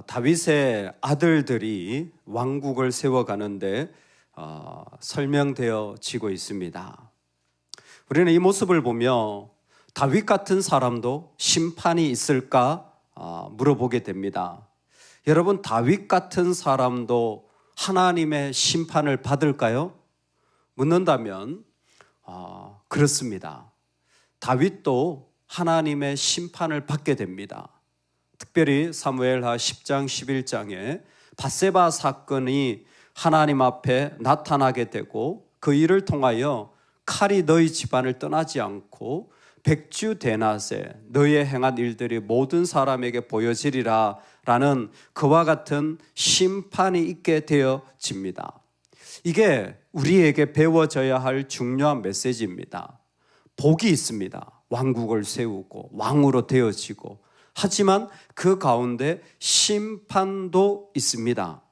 다윗의 아들들이 왕국을 세워가는데 설명되어지고 있습니다. 우리는 이 모습을 보며 다윗 같은 사람도 심판이 있을까 물어보게 됩니다. 여러분, 다윗 같은 사람도 하나님의 심판을 받을까요? 묻는다면 그렇습니다. 다윗도 하나님의 심판을 받게 됩니다. 특별히 사무엘하 10장 11장에 밧세바 사건이 하나님 앞에 나타나게 되고 그 일을 통하여 칼이 너희 집안을 떠나지 않고 백주대낮에 너희의 행한 일들이 모든 사람에게 보여지리라 라는 그와 같은 심판이 있게 되어집니다. 이게 우리에게 배워져야 할 중요한 메시지입니다. 복이 있습니다. 왕국을 세우고 왕으로 되어지고, 하지만 그 가운데 심판도 있습니다.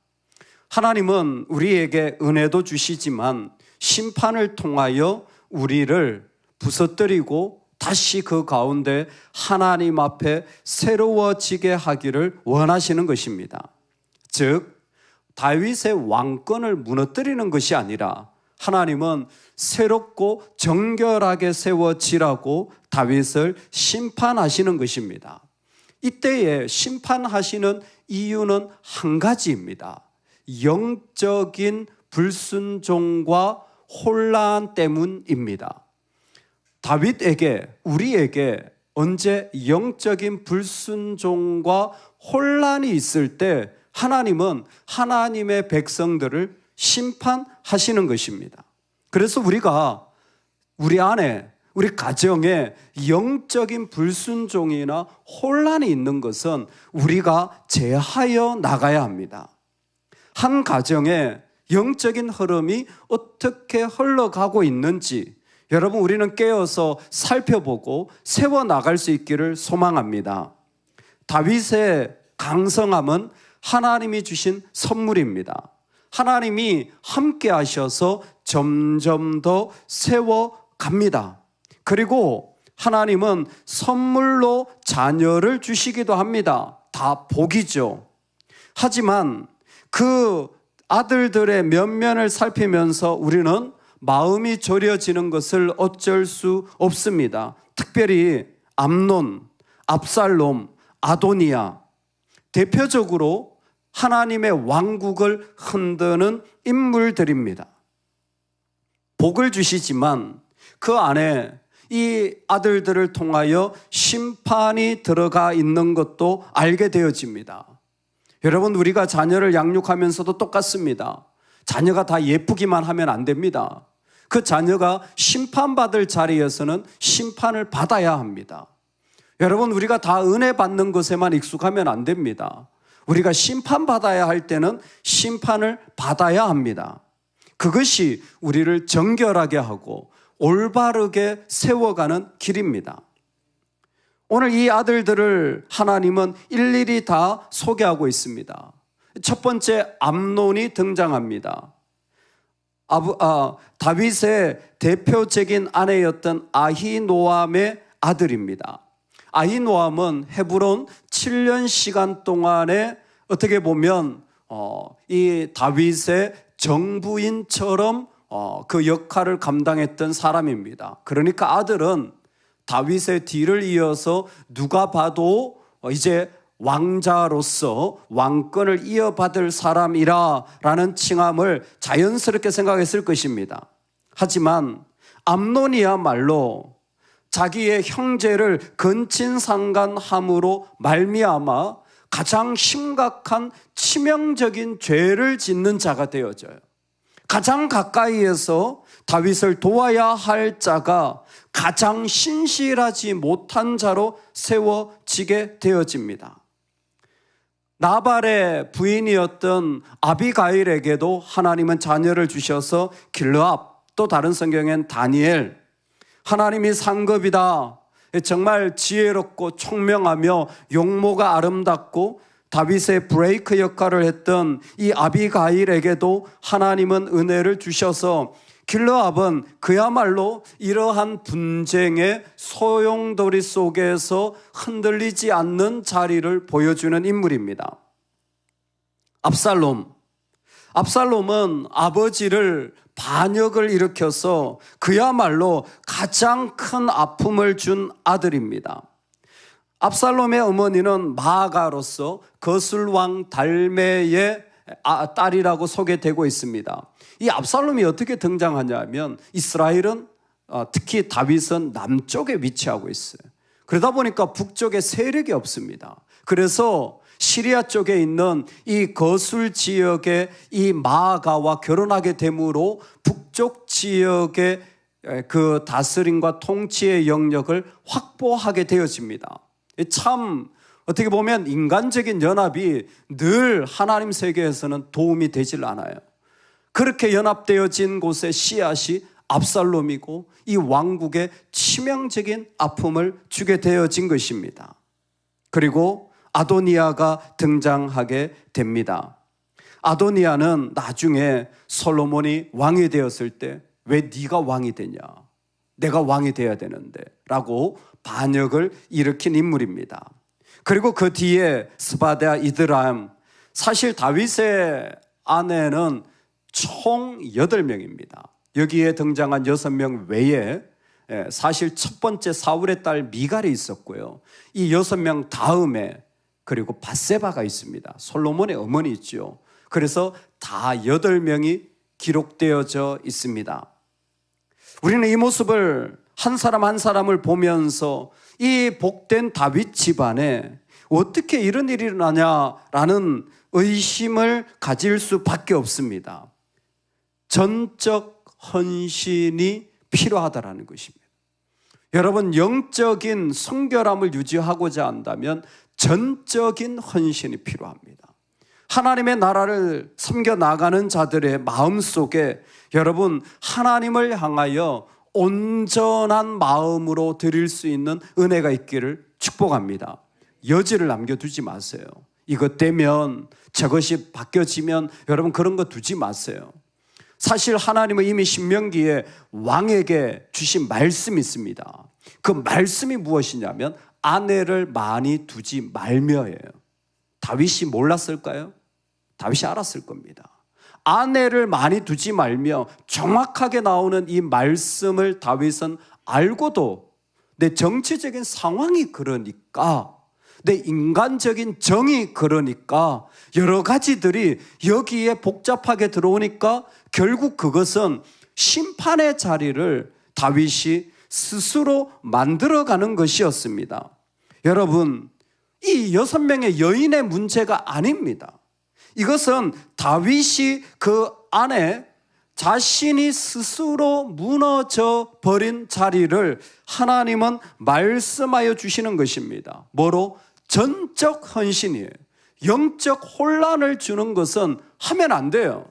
하나님은 우리에게 은혜도 주시지만 심판을 통하여 우리를 부서뜨리고 다시 그 가운데 하나님 앞에 새로워지게 하기를 원하시는 것입니다. 즉, 다윗의 왕권을 무너뜨리는 것이 아니라 하나님은 새롭고 정결하게 세워지라고 다윗을 심판하시는 것입니다. 이때에 심판하시는 이유는 한 가지입니다. 영적인 불순종과 혼란 때문입니다. 다윗에게, 우리에게 언제 영적인 불순종과 혼란이 있을 때 하나님은 하나님의 백성들을 심판하시는 것입니다. 그래서 우리가 우리 안에, 우리 가정에 영적인 불순종이나 혼란이 있는 것은 우리가 제하여 나가야 합니다. 한 가정에 영적인 흐름이 어떻게 흘러가고 있는지 여러분, 우리는 깨어서 살펴보고 세워나갈 수 있기를 소망합니다. 다윗의 강성함은 하나님이 주신 선물입니다. 하나님이 함께 하셔서 점점 더 세워갑니다. 그리고 하나님은 선물로 자녀를 주시기도 합니다. 다 복이죠. 하지만 그 아들들의 면면을 살피면서 우리는 마음이 졸여지는 것을 어쩔 수 없습니다. 특별히 암논, 압살롬, 아도니아, 대표적으로 하나님의 왕국을 흔드는 인물들입니다. 복을 주시지만 그 안에 이 아들들을 통하여 심판이 들어가 있는 것도 알게 되어집니다. 여러분, 우리가 자녀를 양육하면서도 똑같습니다. 자녀가 다 예쁘기만 하면 안 됩니다. 그 자녀가 심판받을 자리에서는 심판을 받아야 합니다. 여러분, 우리가 다 은혜 받는 것에만 익숙하면 안 됩니다. 우리가 심판받아야 할 때는 심판을 받아야 합니다. 그것이 우리를 정결하게 하고 올바르게 세워가는 길입니다. 오늘 이 아들들을 하나님은 일일이 다 소개하고 있습니다. 첫 번째, 암논이 등장합니다. 다윗의 대표적인 아내였던 아히노암의 아들입니다. 아히노암은 헤브론 7년 시간 동안에 어떻게 보면 이 다윗의 정부인처럼 그 역할을 감당했던 사람입니다. 그러니까 아들은 다윗의 뒤를 이어서 누가 봐도 이제 왕자로서 왕권을 이어받을 사람이라는 칭함을 자연스럽게 생각했을 것입니다. 하지만 암논이야말로 자기의 형제를 근친상간함으로 말미암아 가장 심각한 치명적인 죄를 짓는 자가 되어져요. 가장 가까이에서 다윗을 도와야 할 자가 가장 신실하지 못한 자로 세워지게 되어집니다. 나발의 부인이었던 아비가일에게도 하나님은 자녀를 주셔서 길르압, 또 다른 성경엔 다니엘, 하나님이 상급이다, 정말 지혜롭고 총명하며 용모가 아름답고 다윗의 브레이크 역할을 했던 이 아비가일에게도 하나님은 은혜를 주셔서 길르압은 그야말로 이러한 분쟁의 소용돌이 속에서 흔들리지 않는 자리를 보여주는 인물입니다. 압살롬은 아버지를 반역을 일으켜서 그야말로 가장 큰 아픔을 준 아들입니다. 압살롬의 어머니는 마아가로서 거술왕 달메의 딸이라고 소개되고 있습니다. 이 압살롬이 어떻게 등장하냐면 이스라엘은 특히 다윗은 남쪽에 위치하고 있어요. 그러다 보니까 북쪽에 세력이 없습니다. 그래서 시리아 쪽에 있는 이 거술 지역의 이 마아가와 결혼하게 되므로 북쪽 지역의 그 다스림과 통치의 영역을 확보하게 되어집니다. 참 어떻게 보면 인간적인 연합이 늘 하나님 세계에서는 도움이 되질 않아요. 그렇게 연합되어진 곳의 씨앗이 압살롬이고 이 왕국에 치명적인 아픔을 주게 되어진 것입니다. 그리고 아도니아가 등장하게 됩니다. 아도니아는 나중에 솔로몬이 왕이 되었을 때 왜 네가 왕이 되냐? 내가 왕이 돼야 되는데 라고 반역을 일으킨 인물입니다. 그리고 그 뒤에 스바랴, 이드람, 사실 다윗의 아내는 총 8명입니다. 여기에 등장한 6명 외에 사실 첫 번째 사울의 딸 미갈이 있었고요. 이 6명 다음에 그리고 밧세바가 있습니다. 솔로몬의 어머니 있죠. 그래서 다 8명이 기록되어져 있습니다. 우리는 이 모습을 한 사람 한 사람을 보면서 이 복된 다윗 집안에 어떻게 이런 일이 일어나냐라는 의심을 가질 수밖에 없습니다. 전적 헌신이 필요하다라는 것입니다. 여러분, 영적인 성결함을 유지하고자 한다면 전적인 헌신이 필요합니다. 하나님의 나라를 섬겨나가는 자들의 마음속에 여러분, 하나님을 향하여 온전한 마음으로 드릴 수 있는 은혜가 있기를 축복합니다. 여지를 남겨두지 마세요. 이것 되면 저것이 바뀌어지면 여러분 그런 거 두지 마세요. 사실 하나님은 이미 신명기에 왕에게 주신 말씀이 있습니다. 그 말씀이 무엇이냐면 아내를 많이 두지 말며예요. 다윗이 몰랐을까요? 다윗이 알았을 겁니다. 아내를 많이 두지 말며 정확하게 나오는 이 말씀을 다윗은 알고도 내 정치적인 상황이 그러니까, 내 인간적인 정이 그러니까 여러 가지들이 여기에 복잡하게 들어오니까 결국 그것은 심판의 자리를 다윗이 스스로 만들어가는 것이었습니다. 여러분, 이 6명의 여인의 문제가 아닙니다. 이것은 다윗이 그 안에 자신이 스스로 무너져 버린 자리를 하나님은 말씀하여 주시는 것입니다. 뭐로? 전적 헌신이에요. 영적 혼란을 주는 것은 하면 안 돼요.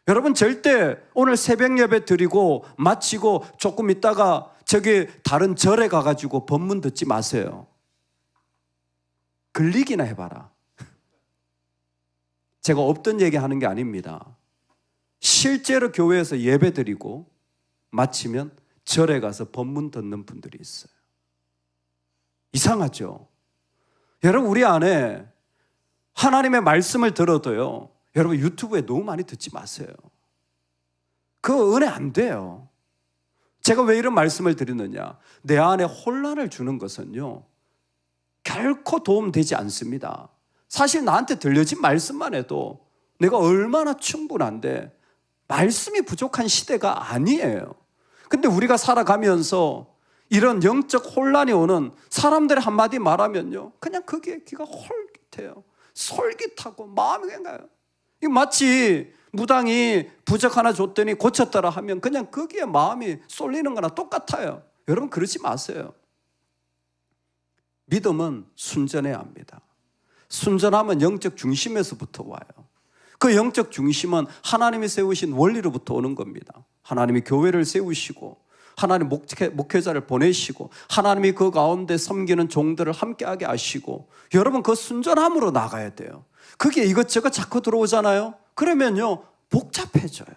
여러분, 절대 오늘 새벽 예배 드리고 마치고 조금 있다가 저기 다른 절에 가가지고 법문 듣지 마세요. 글리기나 해봐라. 제가 없던 얘기 하는 게 아닙니다. 실제로 교회에서 예배 드리고 마치면 절에 가서 법문 듣는 분들이 있어요. 이상하죠? 여러분, 우리 안에 하나님의 말씀을 들어도요, 여러분 유튜브에 너무 많이 듣지 마세요. 그 은혜 안 돼요. 제가 왜 이런 말씀을 드리느냐? 내 안에 혼란을 주는 것은요, 결코 도움되지 않습니다. 사실 나한테 들려진 말씀만 해도 내가 얼마나 충분한데 말씀이 부족한 시대가 아니에요. 근데 우리가 살아가면서 이런 영적 혼란이 오는, 사람들이 한마디 말하면요 그냥 거기에 귀가 홀깃해요. 솔깃하고 마음이 가요. 이거 마치 무당이 부적 하나 줬더니 고쳤더라 하면 그냥 거기에 마음이 쏠리는 거나 똑같아요. 여러분, 그러지 마세요. 믿음은 순전해야 합니다. 순전하면 영적 중심에서부터 와요. 그 영적 중심은 하나님이 세우신 원리로부터 오는 겁니다. 하나님이 교회를 세우시고 하나님 목회자를 보내시고 하나님이 그 가운데 섬기는 종들을 함께하게 하시고, 여러분 그 순전함으로 나가야 돼요. 그게 이것저것 자꾸 들어오잖아요. 그러면요 복잡해져요.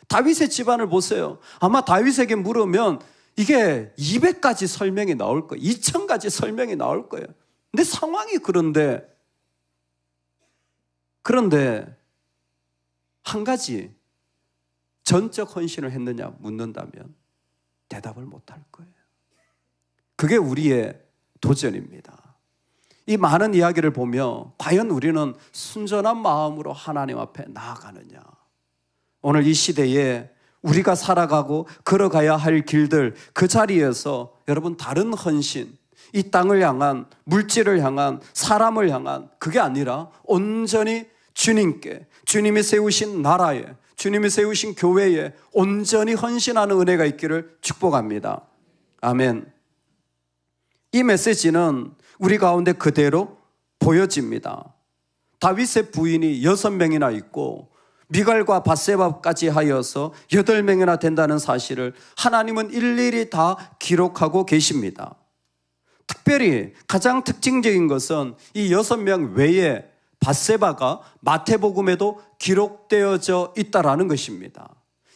다윗의 집안을 보세요. 아마 다윗에게 물으면 이게 200가지 설명이 나올 거예요. 2000가지 설명이 나올 거예요. 근데 상황이 그런데 그런데 한 가지 전적 헌신을 했느냐 묻는다면 대답을 못할 거예요. 그게 우리의 도전입니다. 이 많은 이야기를 보며 과연 우리는 순전한 마음으로 하나님 앞에 나아가느냐. 오늘 이 시대에 우리가 살아가고 걸어가야 할 길들, 그 자리에서 여러분 다른 헌신, 이 땅을 향한, 물질을 향한, 사람을 향한, 그게 아니라 온전히 주님께, 주님이 세우신 나라에, 주님이 세우신 교회에 온전히 헌신하는 은혜가 있기를 축복합니다. 아멘. 이 메시지는 우리 가운데 그대로 보여집니다. 다윗의 부인이 6명이나 있고 미갈과 밧세바까지 하여서 8명이나 된다는 사실을 하나님은 일일이 다 기록하고 계십니다. 특별히 가장 특징적인 것은 이 6명 외에 밧세바가 마태복음에도 기록되어져 있다라는 것입니다.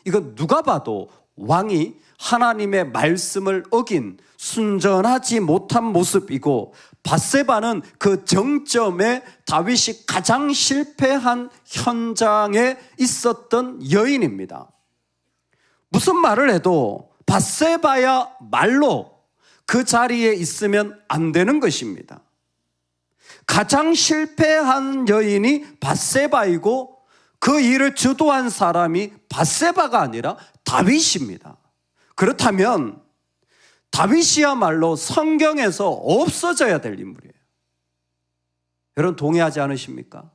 이건 누가 봐도 왕이 하나님의 말씀을 어긴 순전하지 못한 모습이고, 밧세바는 그 정점에 다윗이 가장 실패한 현장에 있었던 여인입니다. 무슨 말을 해도 밧세바야 말로 그 자리에 있으면 안 되는 것입니다. 가장 실패한 여인이 밧세바이고 그 일을 주도한 사람이 밧세바가 아니라 다윗입니다. 그렇다면 다윗이야말로 성경에서 없어져야 될 인물이에요. 여러분 동의하지 않으십니까?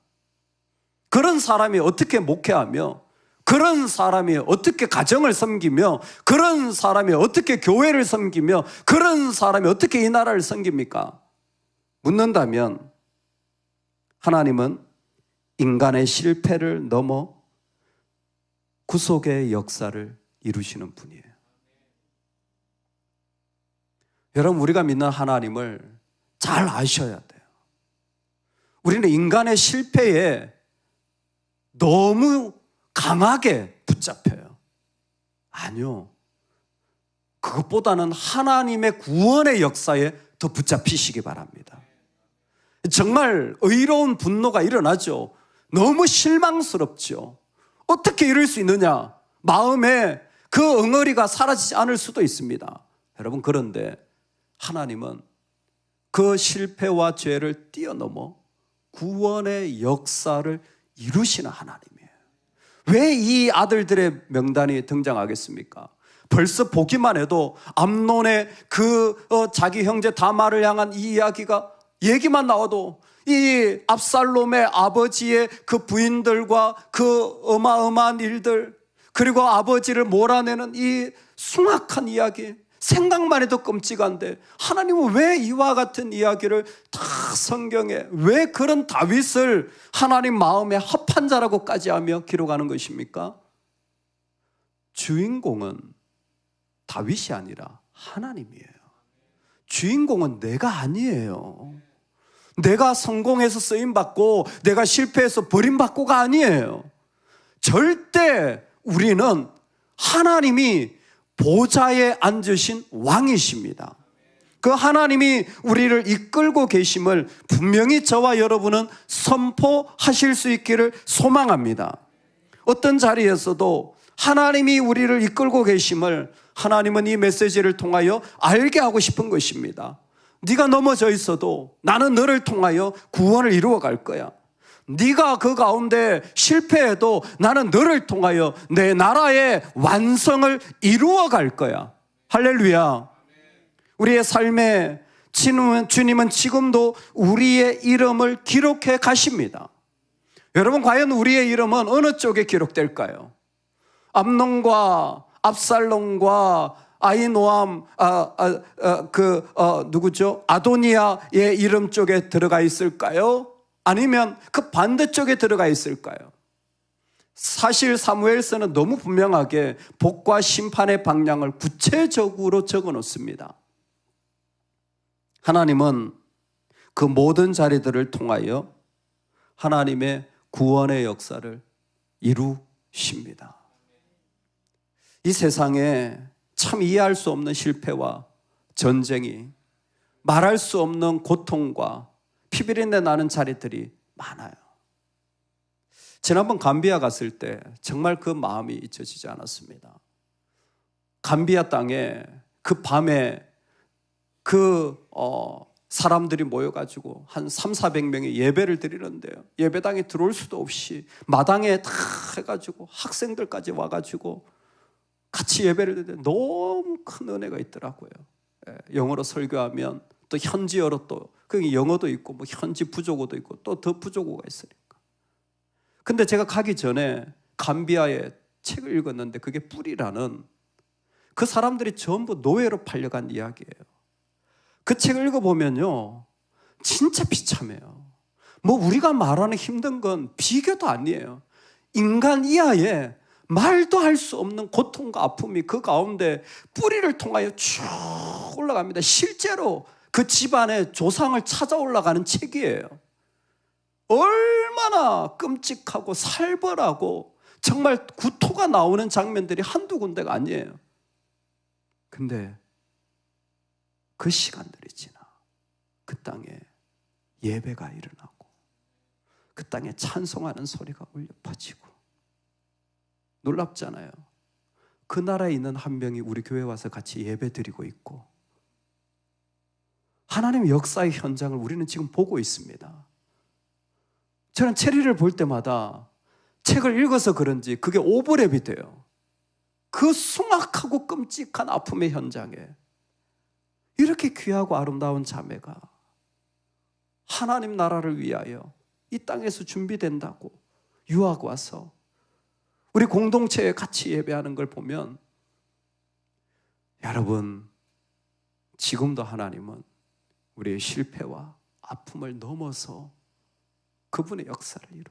그런 사람이 어떻게 목회하며, 그런 사람이 어떻게 가정을 섬기며, 그런 사람이 어떻게 교회를 섬기며, 그런 사람이 어떻게 이 나라를 섬깁니까? 묻는다면 하나님은 인간의 실패를 넘어 구속의 역사를 이루시는 분이에요. 여러분 우리가 믿는 하나님을 잘 아셔야 돼요. 우리는 인간의 실패에 너무 강하게 붙잡혀요. 아니요. 그것보다는 하나님의 구원의 역사에 더 붙잡히시기 바랍니다. 정말 의로운 분노가 일어나죠. 너무 실망스럽죠. 어떻게 이럴 수 있느냐. 마음에 그 엉어리가 사라지지 않을 수도 있습니다. 여러분 그런데 하나님은 그 실패와 죄를 뛰어넘어 구원의 역사를 이루시는 하나님이에요. 왜 이 아들들의 명단이 등장하겠습니까? 벌써 보기만 해도 암논의 자기 형제 다말을 향한 이 이야기가, 얘기만 나와도 이 압살롬의 아버지의 그 부인들과 그 어마어마한 일들, 그리고 아버지를 몰아내는 이 숭악한 이야기, 생각만 해도 끔찍한데 하나님은 왜 이와 같은 이야기를 다 성경에, 왜 그런 다윗을 하나님 마음에 합한 자라고까지 하며 기록하는 것입니까? 주인공은 다윗이 아니라 하나님이에요. 주인공은 내가 아니에요. 내가 성공해서 쓰임받고 내가 실패해서 버림받고가 아니에요. 절대 우리는 하나님이 보좌에 앉으신 왕이십니다. 그 하나님이 우리를 이끌고 계심을 분명히 저와 여러분은 선포하실 수 있기를 소망합니다. 어떤 자리에서도 하나님이 우리를 이끌고 계심을 하나님은 이 메시지를 통하여 알게 하고 싶은 것입니다. 네가 넘어져 있어도 나는 너를 통하여 구원을 이루어 갈 거야. 네가 그 가운데 실패해도 나는 너를 통하여 내 나라의 완성을 이루어 갈 거야. 할렐루야. 우리의 삶에 주님은 지금도 우리의 이름을 기록해 가십니다. 여러분 과연 우리의 이름은 어느 쪽에 기록될까요? 암논과 압살롬과 아히노암, 누구죠? 아도니아의 이름 쪽에 들어가 있을까요? 아니면 그 반대쪽에 들어가 있을까요? 사실 사무엘서는 너무 분명하게 복과 심판의 방향을 구체적으로 적어 놓습니다. 하나님은 그 모든 자리들을 통하여 하나님의 구원의 역사를 이루십니다. 이 세상에 참 이해할 수 없는 실패와 전쟁이, 말할 수 없는 고통과 피비린내 나는 자리들이 많아요. 지난번 감비아 갔을 때 정말 그 마음이 잊혀지지 않았습니다. 감비아 땅에 그 밤에 사람들이 모여가지고 한 300~400명의 예배를 드리는데요. 예배당에 들어올 수도 없이 마당에 다 해가지고 학생들까지 와가지고 같이 예배를 드리는데 너무 큰 은혜가 있더라고요. 영어로 설교하면 또 현지어로 또 그 영어도 있고 뭐 현지 부족어도 있고 또 더 부족어가 있으니까. 근데 제가 가기 전에 감비아의 책을 읽었는데 그게 뿌리라는, 그 사람들이 전부 노예로 팔려간 이야기예요. 그 책을 읽어보면요 진짜 비참해요. 뭐 우리가 말하는 힘든 건 비교도 아니에요. 인간 이하의 말도 할 수 없는 고통과 아픔이 그 가운데 뿌리를 통하여 쭉 올라갑니다. 실제로 그 집안의 조상을 찾아 올라가는 책이에요. 얼마나 끔찍하고 살벌하고 정말 구토가 나오는 장면들이 한두 군데가 아니에요. 근데 그 시간들이 지나 그 땅에 예배가 일어나고 그 땅에 찬송하는 소리가 울려 퍼지고, 놀랍잖아요. 그 나라에 있는 한 명이 우리 교회에 와서 같이 예배 드리고 있고, 하나님의 역사의 현장을 우리는 지금 보고 있습니다. 저는 체리를 볼 때마다 책을 읽어서 그런지 그게 오버랩이 돼요. 그 숭악하고 끔찍한 아픔의 현장에 이렇게 귀하고 아름다운 자매가 하나님 나라를 위하여 이 땅에서 준비된다고 유학 와서 우리 공동체에 같이 예배하는 걸 보면, 여러분, 지금도 하나님은 우리의 실패와 아픔을 넘어서 그분의 역사를 이룬,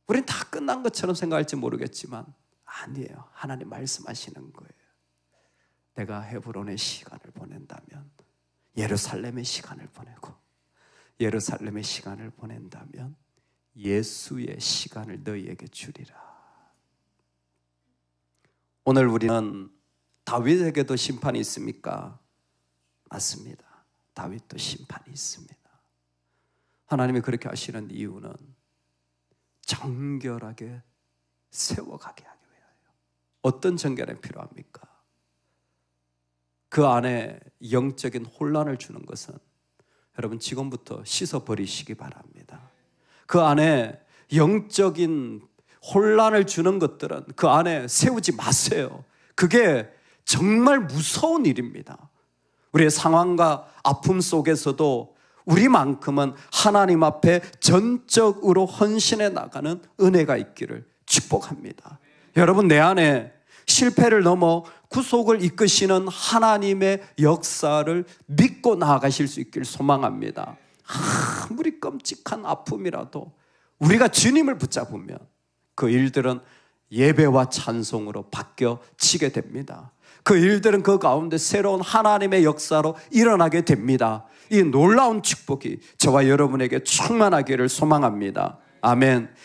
우리는 다 끝난 것처럼 생각할지 모르겠지만 아니에요. 하나님 말씀하시는 거예요. 내가 헤브론의 시간을 보낸다면, 예루살렘의 시간을 보내고, 예루살렘의 시간을 보낸다면 예수의 시간을 너희에게 주리라. 오늘 우리는 다윗에게도 심판이 있습니까? 맞습니다. 다윗도 심판이 있습니다. 하나님이 그렇게 하시는 이유는 정결하게 세워가게 하기 위하여. 어떤 정결이 필요합니까? 그 안에 영적인 혼란을 주는 것은 여러분 지금부터 씻어버리시기 바랍니다. 그 안에 영적인 혼란을 주는 것들은 그 안에 세우지 마세요. 그게 정말 무서운 일입니다. 우리의 상황과 아픔 속에서도 우리만큼은 하나님 앞에 전적으로 헌신해 나가는 은혜가 있기를 축복합니다. 여러분, 내 안에 실패를 넘어 구속을 이끄시는 하나님의 역사를 믿고 나아가실 수 있기를 소망합니다. 아무리 끔찍한 아픔이라도 우리가 주님을 붙잡으면 그 일들은 예배와 찬송으로 바뀌어지게 됩니다. 그 일들은 그 가운데 새로운 하나님의 역사로 일어나게 됩니다. 이 놀라운 축복이 저와 여러분에게 충만하기를 소망합니다. 아멘.